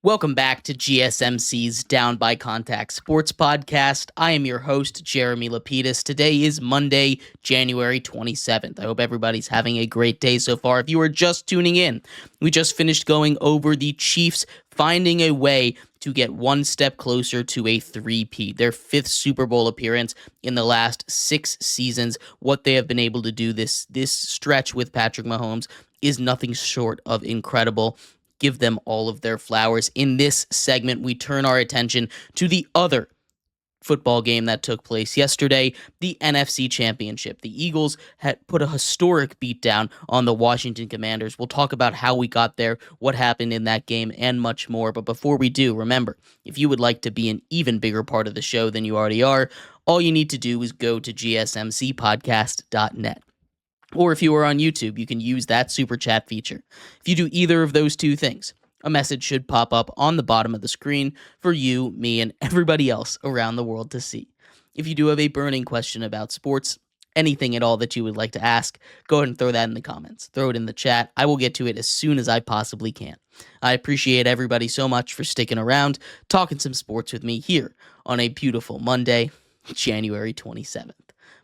Welcome back to GSMC's Down by Contact Sports Podcast. I am your host, Jeremy Lapidus. Today is Monday, January 27th. I hope everybody's having a great day so far. If you are just tuning in, we just finished going over the Chiefs finding a way to get one step closer to a three-peat, their fifth Super Bowl appearance in the last 6 seasons. What they have been able to do this stretch with Patrick Mahomes is nothing short of incredible. Give them all of their flowers. In this segment, we turn our attention to the other football game that took place yesterday, the NFC Championship. The Eagles had put a historic beatdown on the Washington Commanders. We'll talk about how we got there, what happened in that game, and much more. But before we do, remember, if you would like to be an even bigger part of the show than you already are, all you need to do is go to gsmcpodcast.net. Or if you are on YouTube, you can use that super chat feature. If you do either of those two things, a message should pop up on the bottom of the screen for you, me, and everybody else around the world to see. If you do have a burning question about sports, anything at all that you would like to ask, go ahead and throw that in the comments. Throw it in the chat. I will get to it as soon as I possibly can. I appreciate everybody so much for sticking around, talking some sports with me here on a beautiful Monday, January 27th.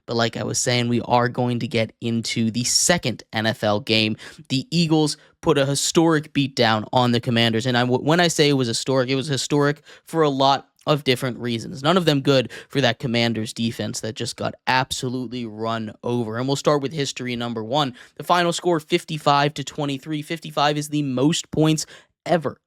But like I was saying, we are going to get into the second NFL game. The Eagles put a historic beatdown on the Commanders. And when I say it was historic for a lot of different reasons. None of them good for that Commanders defense that just got absolutely run over. And we'll start with history number one. The final score, 55-23. 55 is the most points ever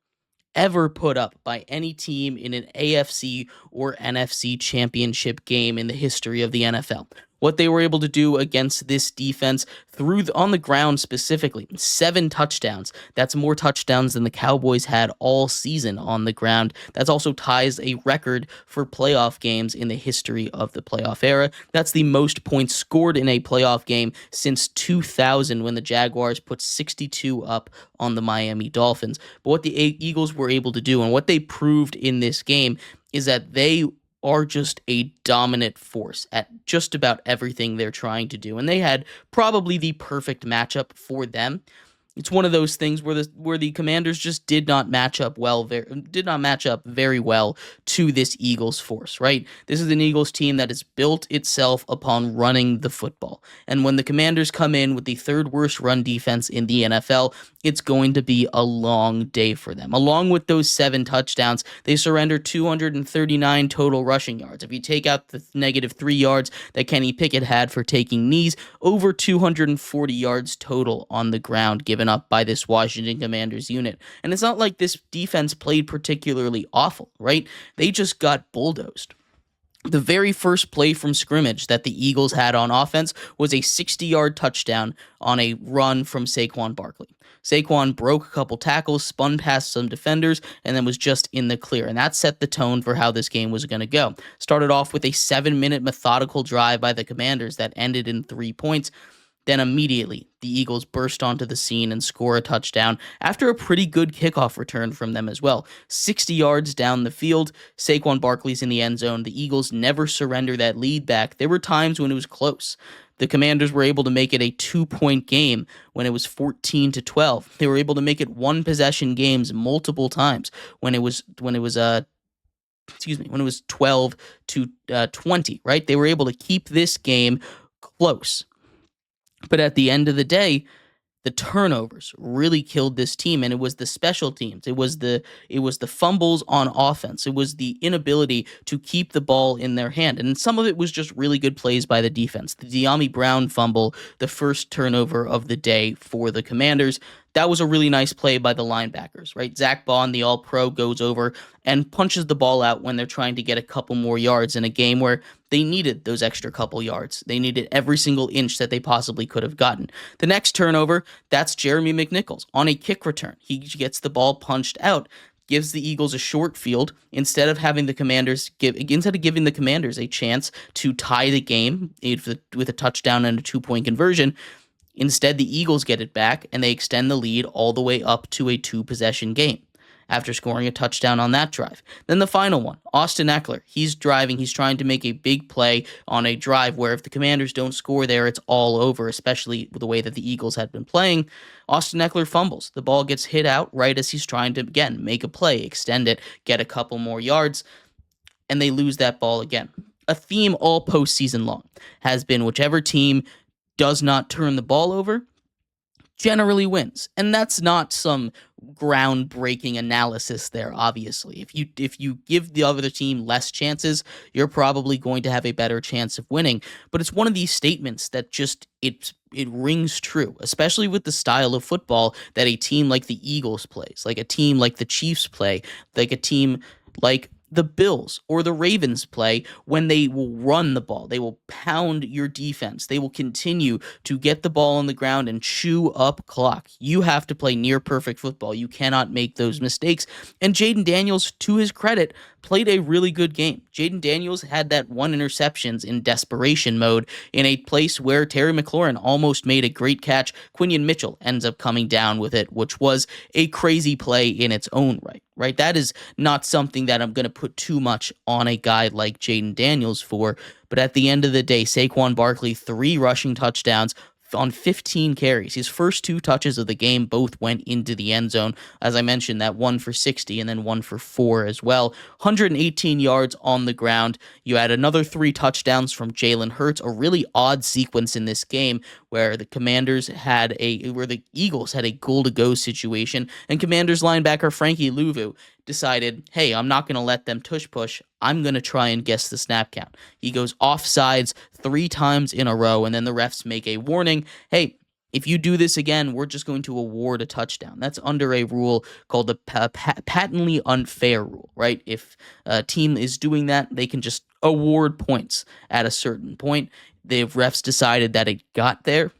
put up by any team in an AFC or NFC championship game in the history of the NFL. What they were able to do against this defense on the ground specifically, 7 touchdowns. That's more touchdowns than the Cowboys had all season on the ground. That also ties a record for playoff games in the history of the playoff era. That's the most points scored in a playoff game since 2000 when the Jaguars put 62 up on the Miami Dolphins. But what the Eagles were able to do and what they proved in this game is that they are just a dominant force at just about everything they're trying to do. And they had probably the perfect matchup for them. It's one of those things where the Commanders just did not match up very well to this Eagles force, right? This is an Eagles team that has built itself upon running the football. And when the Commanders come in with the third worst run defense in the NFL, it's going to be a long day for them. Along with those 7 touchdowns, they surrendered 239 total rushing yards. If you take out the negative 3 yards that Kenny Pickett had for taking knees, over 240 yards total on the ground given up by this Washington Commanders unit. And it's not like this defense played particularly awful, right? They just got bulldozed. The very first play from scrimmage that the Eagles had on offense was a 60-yard touchdown on a run from Saquon Barkley. Saquon broke a couple tackles, spun past some defenders, and then was just in the clear. And that set the tone for how this game was going to go. Started off with a 7-minute methodical drive by the Commanders that ended in 3 points. Then immediately, the Eagles burst onto the scene and score a touchdown after a pretty good kickoff return from them as well. 60 yards down the field, Saquon Barkley's in the end zone. The Eagles never surrender that lead back. There were times when it was close. The Commanders were able to make it a 2-point game when it was 14-12. They were able to make it one-possession games multiple times when it was 12-20, right? They were able to keep this game close. But at the end of the day, the turnovers really killed this team, and it was the special teams. It was the fumbles on offense. It was the inability to keep the ball in their hand. And some of it was just really good plays by the defense. The De'Ami Brown fumble, the first turnover of the day for the Commanders, that was a really nice play by the linebackers, right? Zach Bond, the all-pro, goes over and punches the ball out when they're trying to get a couple more yards in a game where they needed those extra couple yards. They needed every single inch that they possibly could have gotten. The next turnover, that's Jeremy McNichols on a kick return. He gets the ball punched out, gives the Eagles a short field instead of giving the Commanders a chance to tie the game with a touchdown and a 2-point conversion. Instead, the Eagles get it back, and they extend the lead all the way up to a 2-possession game. after scoring a touchdown on that drive. Then the final one, Austin Eckler. He's driving. He's trying to make a big play on a drive where if the Commanders don't score there, it's all over, especially with the way that the Eagles had been playing. Austin Eckler fumbles. The ball gets hit out right as he's trying to, again, make a play, extend it, get a couple more yards, and they lose that ball again. A theme all postseason long has been whichever team does not turn the ball over generally wins. And that's not some groundbreaking analysis there, obviously. If you give the other team less chances, you're probably going to have a better chance of winning. But it's one of these statements that just it rings true, especially with the style of football that a team like the Eagles plays, like a team like the Chiefs play, like a team like the Bills or the Ravens play when they will run the ball. They will pound your defense. They will continue to get the ball on the ground and chew up clock. You have to play near perfect football. You cannot make those mistakes. And Jaden Daniels, to his credit, played a really good game. Jaden Daniels had that one interceptions in desperation mode in a place where Terry McLaurin almost made a great catch. Quinion Mitchell ends up coming down with it, which was a crazy play in its own right. Right? That is not something that I'm going to put too much on a guy like Jaden Daniels for. But at the end of the day, Saquon Barkley, 3 rushing touchdowns on 15 carries. His first 2 touches of the game both went into the end zone. As I mentioned, that one for 60 and then one for 4 as well. 118 yards on the ground. You had another 3 touchdowns from Jalen Hurts, a really odd sequence in this game where the Eagles had a goal to go situation, and Commanders linebacker Frankie Louvu decided, hey, I'm not going to let them tush push. I'm going to try and guess the snap count. He goes offsides 3 times in a row, and then the refs make a warning. Hey, if you do this again, we're just going to award a touchdown. That's under a rule called the patently unfair rule, right? If a team is doing that, they can just award points at a certain point. The refs decided that it got there.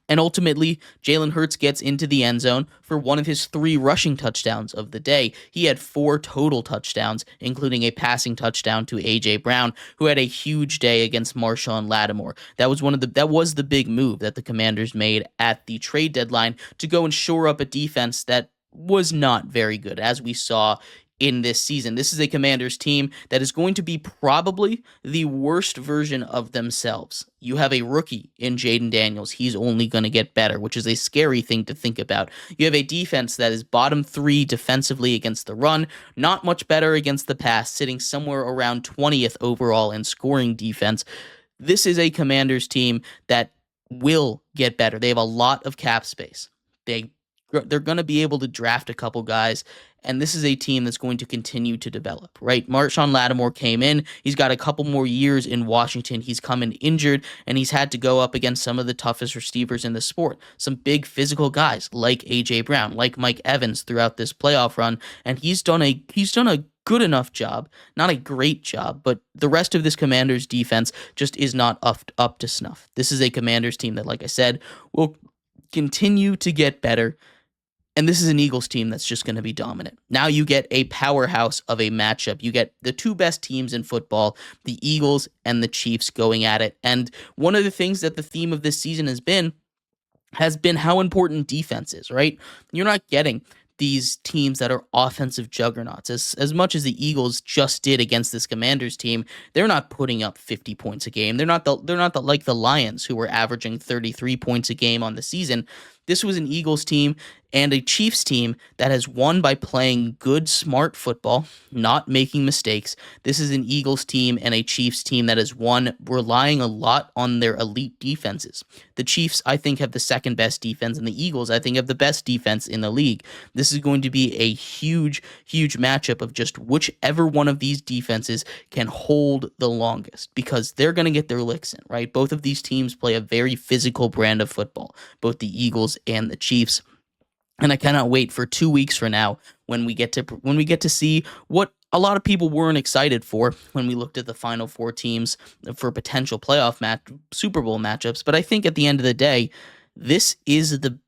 And ultimately, Jalen Hurts gets into the end zone for one of his 3 rushing touchdowns of the day. He had 4 total touchdowns, including a passing touchdown to A.J. Brown, who had a huge day against Marshawn Lattimore. That was the big move that the Commanders made at the trade deadline to go and shore up a defense that was not very good, as we saw in this season. This is a Commanders team that is going to be probably the worst version of themselves. You have a rookie in Jaden Daniels. He's only going to get better, which is a scary thing to think about. You have a defense that is bottom 3 defensively against the run, not much better against the pass, sitting somewhere around 20th overall in scoring defense. This is a Commanders team that will get better. They have a lot of cap space. They're going to be able to draft a couple guys, and this is a team that's going to continue to develop, right? Marshawn Lattimore came in. He's got a couple more years in Washington. He's come in injured, and he's had to go up against some of the toughest receivers in the sport. Some big physical guys like A.J. Brown, like Mike Evans throughout this playoff run, and he's done a good enough job, not a great job, but the rest of this Commanders defense just is not up to snuff. This is a Commanders team that, like I said, will continue to get better. And this is an Eagles team that's just going to be dominant. Now you get a powerhouse of a matchup. You get the 2 best teams in football, the Eagles and the Chiefs, going at it. And one of the things that the theme of this season has been how important defense is, right? You're not getting these teams that are offensive juggernauts. As much as the Eagles just did against this Commanders team, they're not putting up 50 points a game. They're not like the Lions, who were averaging 33 points a game on the season. This was an Eagles team and a Chiefs team that has won by playing good, smart football, not making mistakes. This is an Eagles team and a Chiefs team that has won relying a lot on their elite defenses. The Chiefs, I think, have the second best defense, and the Eagles, I think, have the best defense in the league. This is going to be a huge, huge matchup of just whichever one of these defenses can hold the longest, because they're going to get their licks in, right? Both of these teams play a very physical brand of football, both the Eagles and the Chiefs. And I cannot wait for 2 weeks from now when we get to see what a lot of people weren't excited for when we looked at the final 4 teams for potential Super Bowl matchups. But I think at the end of the day, this is the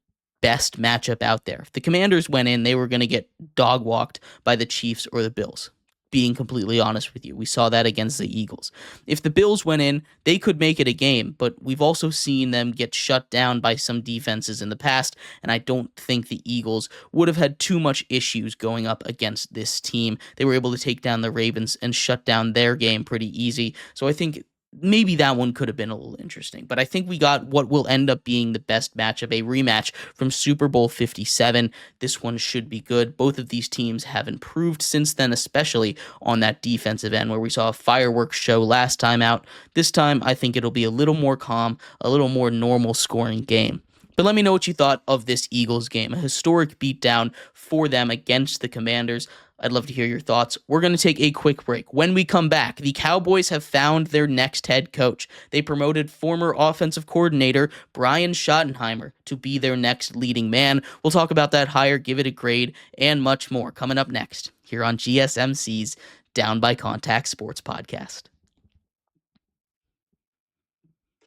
best matchup out there. If the Commanders went in, they were going to get dog walked by the Chiefs or the Bills. being completely honest with you. We saw that against the Eagles. If the Bills went in, they could make it a game, but we've also seen them get shut down by some defenses in the past, and I don't think the Eagles would have had too much issues going up against this team. They were able to take down the Ravens and shut down their game pretty easy. So I think maybe that one could have been a little interesting. But I think we got what will end up being the best matchup, a rematch from Super Bowl 57. This one should be good. Both of these teams have improved since then, especially on that defensive end where we saw a fireworks show last time out. This time, I think it'll be a little more calm, a little more normal scoring game. But let me know what you thought of this Eagles game, a historic beatdown for them against the Commanders. I'd love to hear your thoughts. We're going to take a quick break. When we come back, the Cowboys have found their next head coach. They promoted former offensive coordinator Brian Schottenheimer to be their next leading man. We'll talk about that hire, give it a grade, and much more coming up next here on GSMC's Down by Contact Sports Podcast.